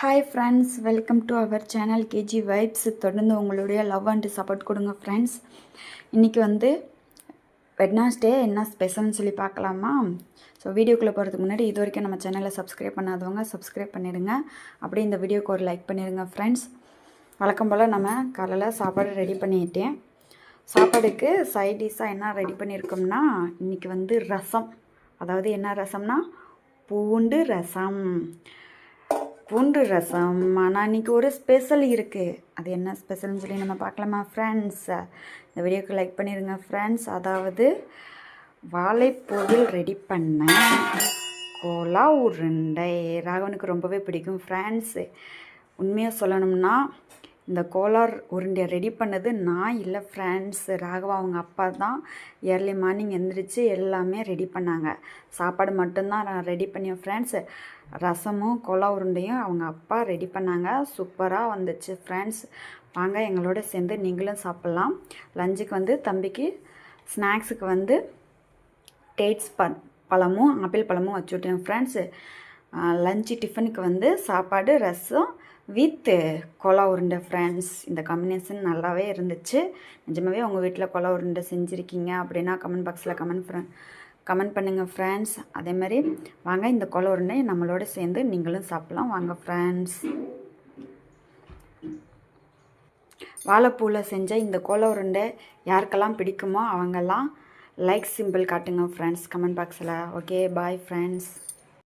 Hi friends, welcome to our channel KG vibes. தொடர்ந்து உங்களுடைய love and support கொடுங்க friends. இன்றைக்கி வெட்னஸ்டே என்ன ஸ்பெஷல்னு சொல்லி பார்க்கலாமா? ஸோ வீடியோக்குள்ளே போகிறதுக்கு முன்னாடி இது வரைக்கும் நம்ம சேனலை சப்ஸ்கிரைப் பண்ணாதவங்க சப்ஸ்கிரைப் பண்ணிடுங்க. அப்படியே இந்த வீடியோக்கு ஒரு லைக் பண்ணிடுங்க ஃப்ரெண்ட்ஸ். வழக்கம் போல் நம்ம காலையில் சாப்பாடு ரெடி பண்ணிட்டேன். சாப்பாடுக்கு சைட் டிஷ்ஷாக என்ன ரெடி பண்ணியிருக்கோம்னா, இன்றைக்கி ரசம். அதாவது என்ன ரசம்னா பூண்டு ரசம். ஆனால் இன்றைக்கி ஒரு ஸ்பெஷல் இருக்குது. அது என்ன ஸ்பெஷல்னு சொல்லி நம்ம பார்க்கலாமா ஃப்ரெண்ட்ஸ்? இந்த வீடியோக்கு லைக் பண்ணிடுங்க ஃப்ரெண்ட்ஸ். அதாவது வாழைப்பூவில் ரெடி பண்ண கோலா உருண்டை ராகவனுக்கு ரொம்பவே பிடிக்கும் ஃப்ரெண்ட்ஸு. உண்மையாக சொல்லணும்னா இந்த கோலார் உருண்டையை ரெடி பண்ணது நான் இல்லை ஃப்ரெண்ட்ஸ். ராகவா அவங்க அப்பா தான் ஏர்லி மார்னிங் எழுந்திரிச்சு எல்லாமே ரெடி பண்ணாங்க. சாப்பாடு மட்டும்தான் நான் ரெடி பண்ணேன் ஃப்ரெண்ட்ஸ். ரசமும் கோலா உருண்டையும் அவங்க அப்பா ரெடி பண்ணாங்க. சூப்பராக வந்துச்சு ஃப்ரெண்ட்ஸ். வாங்க எங்களோட சேர்ந்து நீங்களும் சாப்பிட்லாம். லஞ்சுக்கு தம்பிக்கு ஸ்நாக்ஸுக்கு டேட்ஸ் பழமும் ஆப்பிள் பழமும் வச்சுவிட்டேன் ஃப்ரெண்ட்ஸு. லஞ்சு டிஃபனுக்கு சாப்பாடு ரசம் வித் கோலா உருண்டை ஃப்ரெண்ட்ஸ். இந்த காம்பினேஷன் நல்லாவே இருந்துச்சு. நிஜமாகவே உங்கள் வீட்டில் கோலா உருண்டை செஞ்சுருக்கீங்க அப்படின்னா கமெண்ட் பாக்ஸில் கமெண்ட் பண்ணுங்கள் ஃப்ரெண்ட்ஸ். அதேமாதிரி வாங்க இந்த கோலா உருண்டை நம்மளோட சேர்ந்து நீங்களும் சாப்பிட்லாம். வாங்க ஃப்ரெண்ட்ஸ். வாழைப்பூவில் செஞ்ச இந்த கோலா உருண்டை யாருக்கெல்லாம் பிடிக்குமோ அவங்கெல்லாம் லைக் சிம்பிள் காட்டுங்க ஃப்ரெண்ட்ஸ் கமெண்ட் பாக்ஸில். Okay, bye friends.